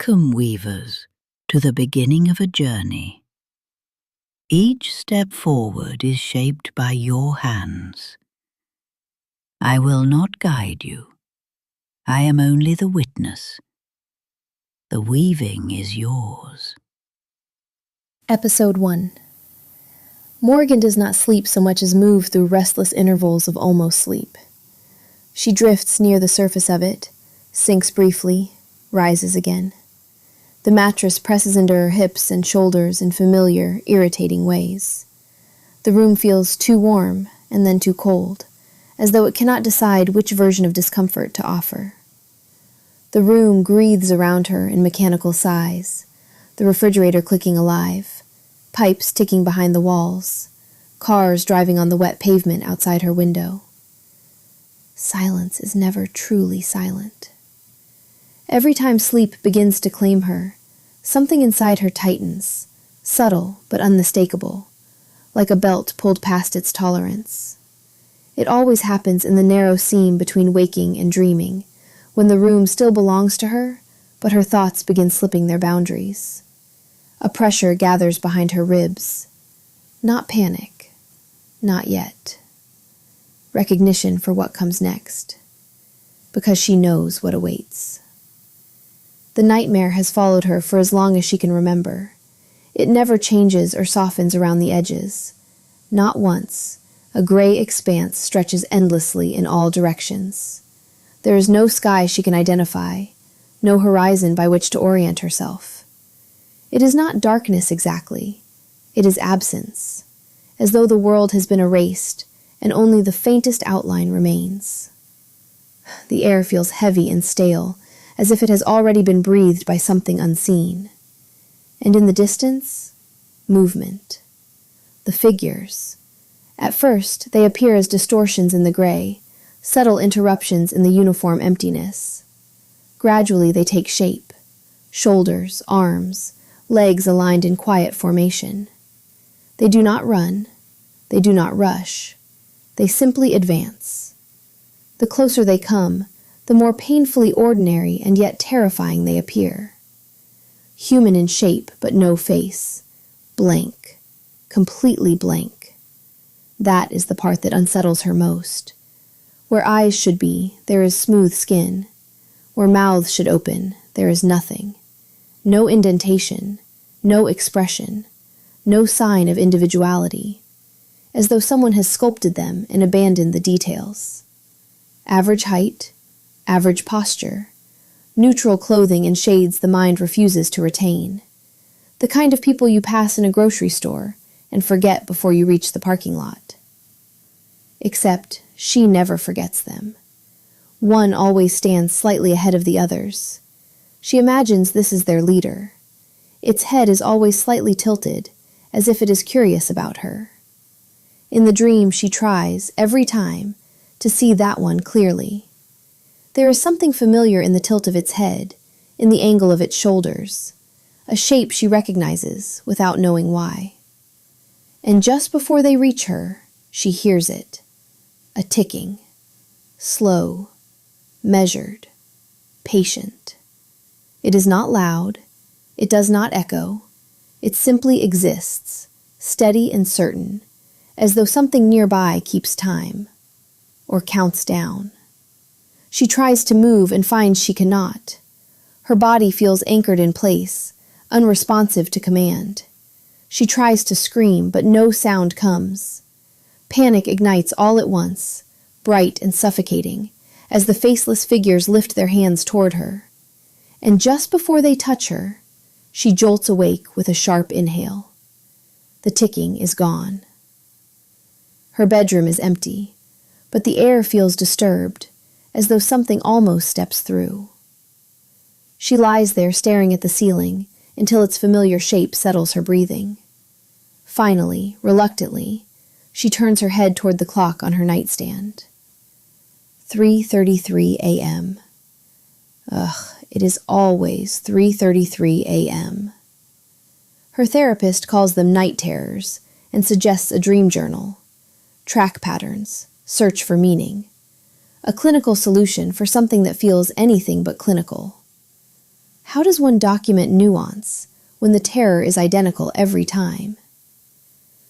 Welcome, weavers, to the beginning of a journey. Each step forward is shaped by your hands. I will not guide you. I am only the witness. The weaving is yours. Episode 1. Morgan does not sleep so much as move through restless intervals of almost sleep. She drifts near the surface of it, sinks briefly, rises again. The mattress presses into her hips and shoulders in familiar, irritating ways. The room feels too warm and then too cold, as though it cannot decide which version of discomfort to offer. The room breathes around her in mechanical sighs, the refrigerator clicking alive, pipes ticking behind the walls, cars driving on the wet pavement outside her window. Silence is never truly silent. Every time sleep begins to claim her, something inside her tightens, subtle but unmistakable, like a belt pulled past its tolerance. It always happens in the narrow seam between waking and dreaming, when the room still belongs to her, but her thoughts begin slipping their boundaries. A pressure gathers behind her ribs. Not panic. Not yet. Recognition for what comes next. Because she knows what awaits. The nightmare has followed her for as long as she can remember. It never changes or softens around the edges. Not once. A gray expanse stretches endlessly in all directions. There is no sky she can identify, no horizon by which to orient herself. It is not darkness exactly. It is absence, as though the world has been erased and only the faintest outline remains. The air feels heavy and stale, as if it has already been breathed by something unseen. And in the distance, movement. The figures. At first, they appear as distortions in the gray, subtle interruptions in the uniform emptiness. Gradually, they take shape. Shoulders, arms, legs aligned in quiet formation. They do not run. They do not rush. They simply advance. The closer they come, the more painfully ordinary and yet terrifying they appear. Human in shape, but no face. Blank. Completely blank. That is the part that unsettles her most. Where eyes should be, there is smooth skin. Where mouths should open, there is nothing. No indentation, no expression, no sign of individuality, as though someone has sculpted them and abandoned the details. Average height, average posture, neutral clothing in shades the mind refuses to retain. The kind of people you pass in a grocery store and forget before you reach the parking lot. Except she never forgets them. One always stands slightly ahead of the others. She imagines this is their leader. Its head is always slightly tilted, as if it is curious about her. In the dream she tries, every time, to see that one clearly. There is something familiar in the tilt of its head, in the angle of its shoulders, a shape she recognizes without knowing why. And just before they reach her, she hears it, a ticking, slow, measured, patient. It is not loud, it does not echo, it simply exists, steady and certain, as though something nearby keeps time, or counts down. She tries to move and finds she cannot. Her body feels anchored in place, unresponsive to command. She tries to scream, but no sound comes. Panic ignites all at once, bright and suffocating, as the faceless figures lift their hands toward her. And just before they touch her, she jolts awake with a sharp inhale. The ticking is gone. Her bedroom is empty, but the air feels disturbed, as though something almost steps through. She lies there staring at the ceiling until its familiar shape settles her breathing. Finally, reluctantly, she turns her head toward the clock on her nightstand. 3:33 a.m. Ugh, it is always 3:33 a.m. Her therapist calls them night terrors and suggests a dream journal, track patterns, search for meaning, a clinical solution for something that feels anything but clinical. How does one document nuance when the terror is identical every time?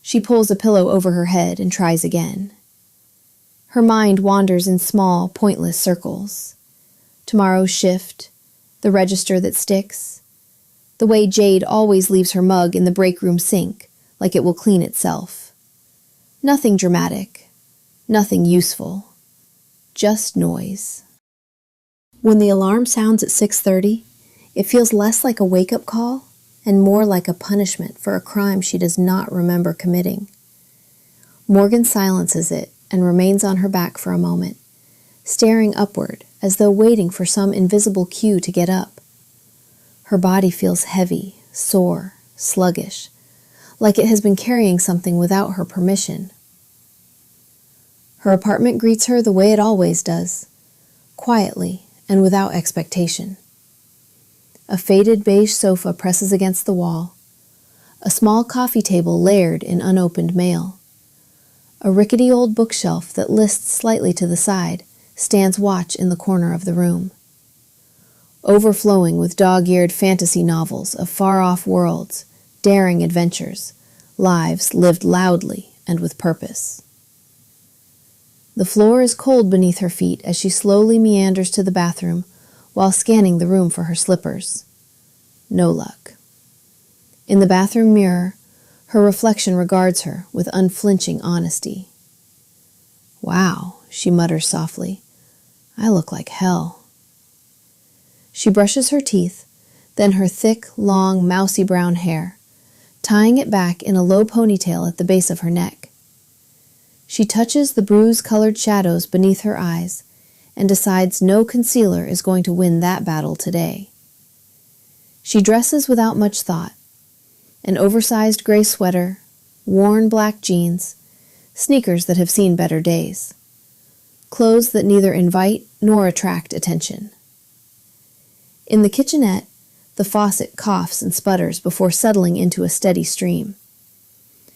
She pulls a pillow over her head and tries again. Her mind wanders in small, pointless circles. Tomorrow's shift, the register that sticks, the way Jade always leaves her mug in the break room sink like it will clean itself. Nothing dramatic, nothing useful, just noise. When the alarm sounds at 6:30, it feels less like a wake-up call and more like a punishment for a crime she does not remember committing. Morgan silences it and remains on her back for a moment, staring upward as though waiting for some invisible cue to get up. Her body feels heavy, sore, sluggish, like it has been carrying something without her permission. Her apartment greets her the way it always does, quietly and without expectation. A faded beige sofa presses against the wall, a small coffee table layered in unopened mail. A rickety old bookshelf that lists slightly to the side stands watch in the corner of the room. Overflowing with dog-eared fantasy novels of far-off worlds, daring adventures, lives lived loudly and with purpose. The floor is cold beneath her feet as she slowly meanders to the bathroom while scanning the room for her slippers. No luck. In the bathroom mirror, her reflection regards her with unflinching honesty. "Wow," she mutters softly. "I look like hell." She brushes her teeth, then her thick, long, mousy brown hair, tying it back in a low ponytail at the base of her neck. She touches the bruise-colored shadows beneath her eyes and decides no concealer is going to win that battle today. She dresses without much thought. An oversized gray sweater, worn black jeans, sneakers that have seen better days. Clothes that neither invite nor attract attention. In the kitchenette, the faucet coughs and sputters before settling into a steady stream.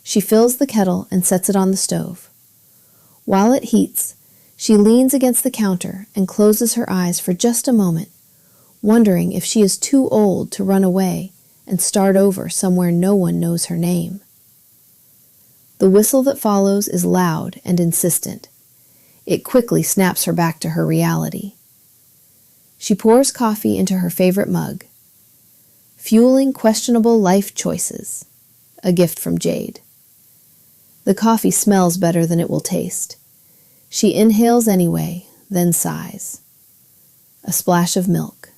She fills the kettle and sets it on the stove. While it heats, she leans against the counter and closes her eyes for just a moment, wondering if she is too old to run away and start over somewhere no one knows her name. The whistle that follows is loud and insistent. It quickly snaps her back to her reality. She pours coffee into her favorite mug. Fueling questionable life choices. A gift from Jade. The coffee smells better than it will taste. She inhales anyway, then sighs. A splash of milk.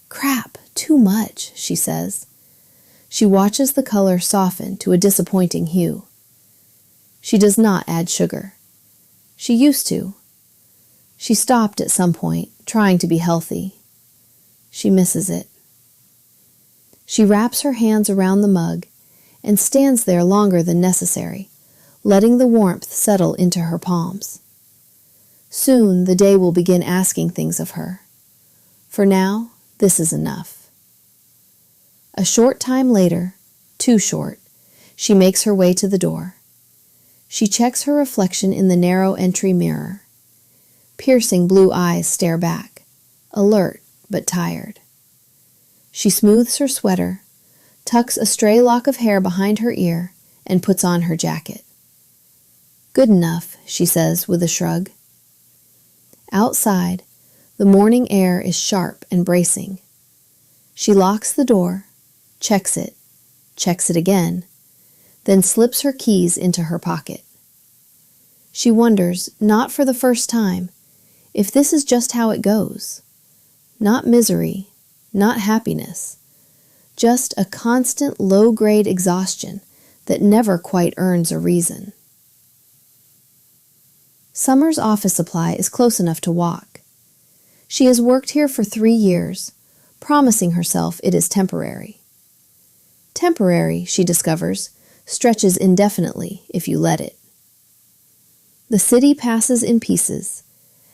"Crap, too much," she says. She watches the color soften to a disappointing hue. She does not add sugar. She used to. She stopped at some point, trying to be healthy. She misses it. She wraps her hands around the mug and stands there longer than necessary, letting the warmth settle into her palms. Soon the day will begin asking things of her. For now, this is enough. A short time later, too short, she makes her way to the door. She checks her reflection in the narrow entry mirror. Piercing blue eyes stare back, alert but tired. She smooths her sweater, tucks a stray lock of hair behind her ear, and puts on her jacket. "Good enough," she says with a shrug. Outside, the morning air is sharp and bracing. She locks the door, checks it again, then slips her keys into her pocket. She wonders, not for the first time, if this is just how it goes. Not misery, not happiness, just a constant low-grade exhaustion that never quite earns a reason. Summer's office supply is close enough to walk. She has worked here for 3 years, promising herself it is temporary. Temporary, she discovers, stretches indefinitely if you let it. The city passes in pieces,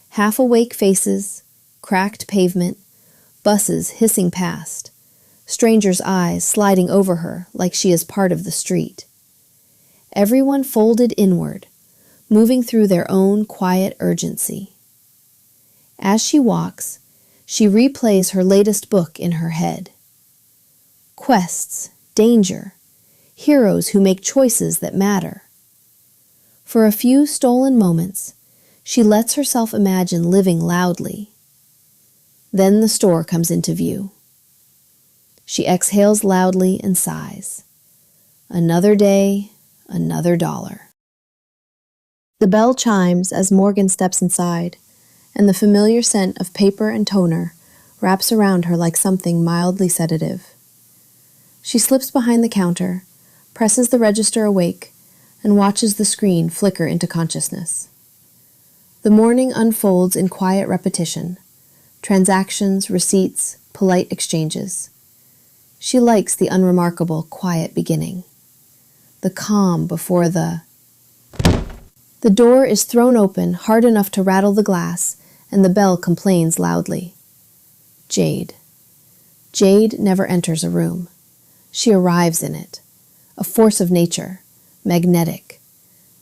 half-awake faces, cracked pavement, buses hissing past, strangers' eyes sliding over her like she is part of the street. Everyone folded inward, moving through their own quiet urgency. As she walks, She replays her latest book in her head. Quests, danger, heroes who make choices that matter. For a few stolen moments, she lets herself imagine living loudly. Then the store comes into view. She exhales loudly and sighs. Another day, another dollar. The bell chimes as Morgan steps inside, and the familiar scent of paper and toner wraps around her like something mildly sedative. She slips behind the counter, presses the register awake, and watches the screen flicker into consciousness. The morning unfolds in quiet repetition, transactions, receipts, polite exchanges. She likes the unremarkable, quiet beginning. The calm before the door is thrown open hard enough to rattle the glass, and the bell complains loudly. Jade. Jade never enters a room. She arrives in it, a force of nature, magnetic,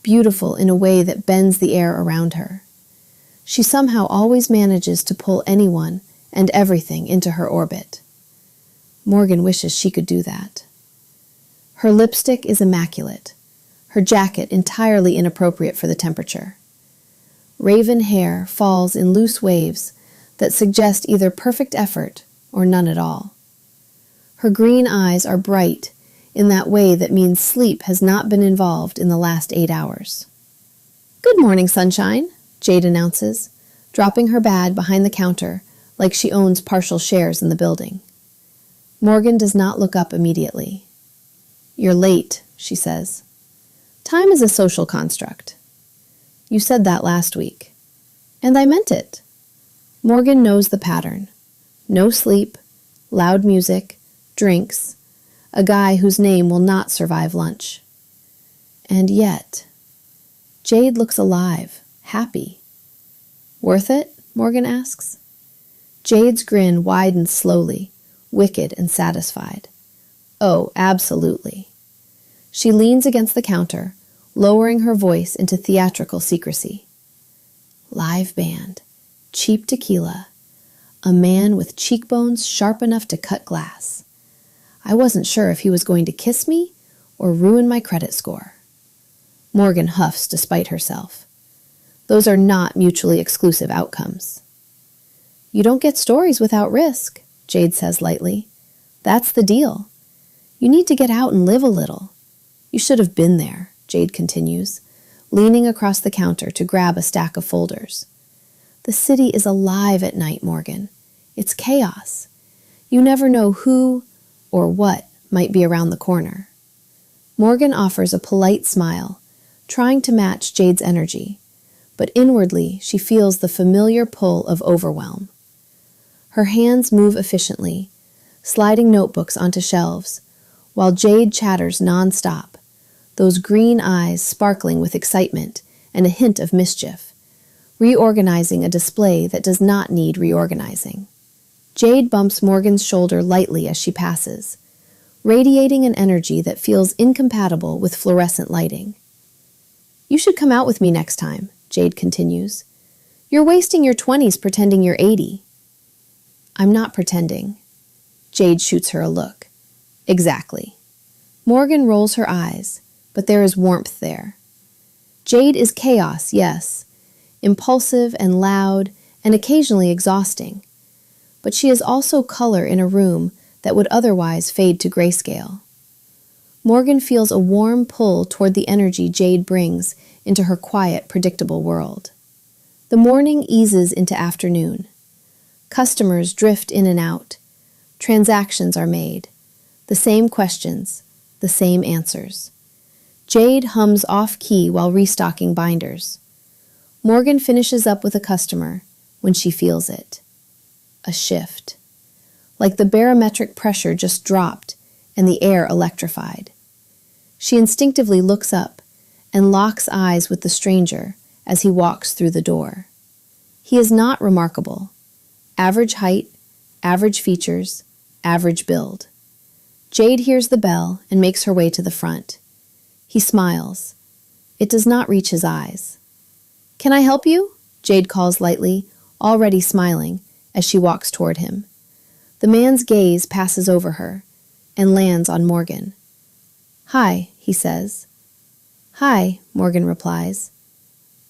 beautiful in a way that bends the air around her. She somehow always manages to pull anyone and everything into her orbit. Morgan wishes she could do that. Her lipstick is immaculate, her jacket entirely inappropriate for the temperature. Raven hair falls in loose waves that suggest either perfect effort or none at all. Her green eyes are bright in that way that means sleep has not been involved in the last 8 hours. "Good morning, sunshine," Jade announces, dropping her bag behind the counter like she owns partial shares in the building. Morgan does not look up immediately. "You're late," she says. "Time is a social construct." "You said that last week." "And I meant it." Morgan knows the pattern. No sleep, loud music, drinks, a guy whose name will not survive lunch. And yet, Jade looks alive, happy. "Worth it?" Morgan asks. Jade's grin widens slowly, wicked and satisfied. "Oh, absolutely." She leans against the counter, lowering her voice into theatrical secrecy. "Live band, cheap tequila, a man with cheekbones sharp enough to cut glass. I wasn't sure if he was going to kiss me or ruin my credit score." Morgan huffs despite herself. Those are not mutually exclusive outcomes. "You don't get stories without risk," Jade says lightly. "That's the deal. You need to get out and live a little. You should have been there," Jade continues, leaning across the counter to grab a stack of folders. "The city is alive at night, Morgan. It's chaos. You never know who or what might be around the corner." Morgan offers a polite smile, trying to match Jade's energy, but inwardly she feels the familiar pull of overwhelm. Her hands move efficiently, sliding notebooks onto shelves, while Jade chatters nonstop, those green eyes sparkling with excitement and a hint of mischief, reorganizing a display that does not need reorganizing. Jade bumps Morgan's shoulder lightly as she passes, radiating an energy that feels incompatible with fluorescent lighting. "You should come out with me next time," Jade continues. "You're wasting your 20s pretending you're 80. "I'm not pretending." Jade shoots her a look. "Exactly." Morgan rolls her eyes, but there is warmth there. Jade is chaos, yes, impulsive and loud and occasionally exhausting. But she is also color in a room that would otherwise fade to grayscale. Morgan feels a warm pull toward the energy Jade brings into her quiet, predictable world. The morning eases into afternoon. Customers drift in and out. Transactions are made. The same questions, the same answers. Jade hums off-key while restocking binders. Morgan finishes up with a customer when she feels it. A shift. Like the barometric pressure just dropped and the air electrified. She instinctively looks up and locks eyes with the stranger as he walks through the door. He is not remarkable. Average height, average features, average build. Jade hears the bell and makes her way to the front. He smiles. It does not reach his eyes. "Can I help you?" Jade calls lightly, already smiling, as she walks toward him. The man's gaze passes over her and lands on Morgan. "Hi," he says. "Hi," Morgan replies.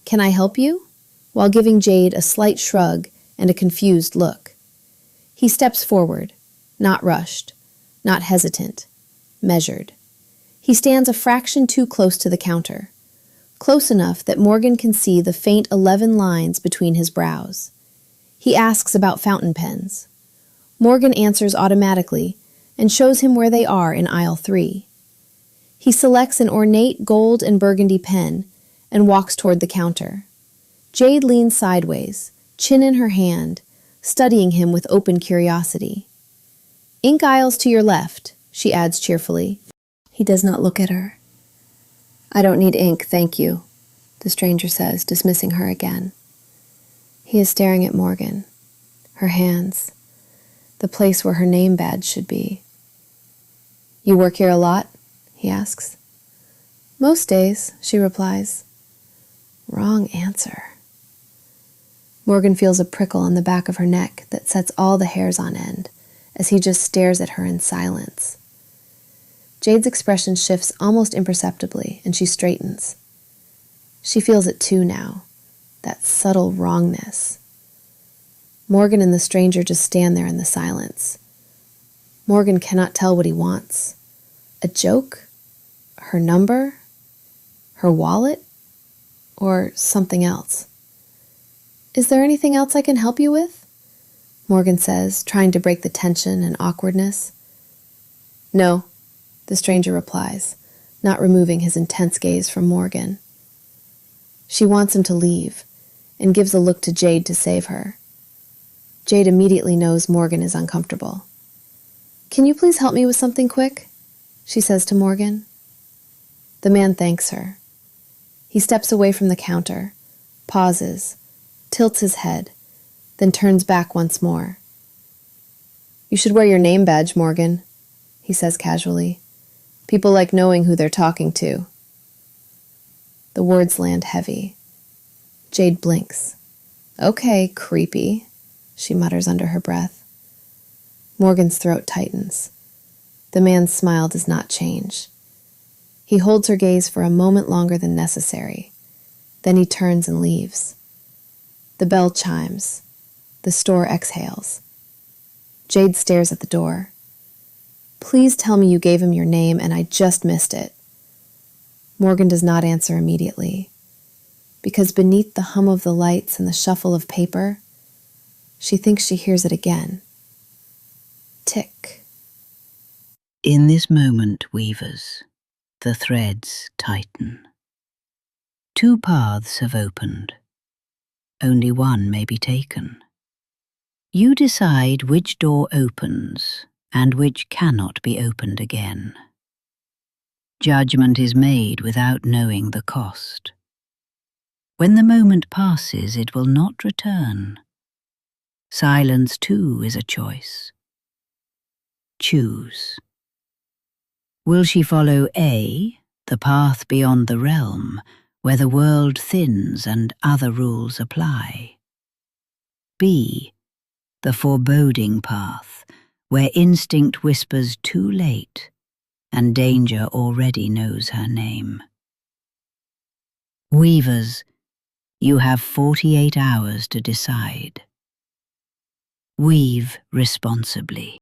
"Can I help you?" while giving Jade a slight shrug and a confused look. He steps forward, not rushed, not hesitant, measured. He stands a fraction too close to the counter, close enough that Morgan can see the faint 11 lines between his brows. He asks about fountain pens. Morgan answers automatically and shows him where they are in aisle 3. He selects an ornate gold and burgundy pen and walks toward the counter. Jade leans sideways, chin in her hand, studying him with open curiosity. "Ink aisles to your left," she adds cheerfully. He does not look at her. "I don't need ink, thank you," the stranger says, dismissing her again. He is staring at Morgan, her hands, the place where her name badge should be. "You work here a lot?" he asks. "Most days," she replies. Wrong answer. Morgan feels a prickle on the back of her neck that sets all the hairs on end as he just stares at her in silence. Jade's expression shifts almost imperceptibly, and she straightens. She feels it too now, that subtle wrongness. Morgan and the stranger just stand there in the silence. Morgan cannot tell what he wants. A joke? Her number? Her wallet? Or something else? "Is there anything else I can help you with?" Morgan says, trying to break the tension and awkwardness. "No," the stranger replies, not removing his intense gaze from Morgan. She wants him to leave and gives a look to Jade to save her. Jade immediately knows Morgan is uncomfortable. "Can you please help me with something quick?" she says to Morgan. The man thanks her. He steps away from the counter, pauses, tilts his head, then turns back once more. "You should wear your name badge, Morgan," he says casually. "People like knowing who they're talking to." The words land heavy. Jade blinks. "Okay, creepy," she mutters under her breath. Morgan's throat tightens. The man's smile does not change. He holds her gaze for a moment longer than necessary. Then he turns and leaves. The bell chimes. The store exhales. Jade stares at the door. "Please tell me you gave him your name and I just missed it." Morgan does not answer immediately, because beneath the hum of the lights and the shuffle of paper, she thinks she hears it again. Tick. In this moment, weavers, the threads tighten. 2 paths have opened. Only one may be taken. You decide which door opens and which cannot be opened again. Judgment is made without knowing the cost. When the moment passes, it will not return. Silence, too, is a choice. Choose. Will she follow A, the path beyond the realm, where the world thins and other rules apply? B, the foreboding path, where instinct whispers too late, and danger already knows her name? Weavers, you have 48 hours to decide. Weave responsibly.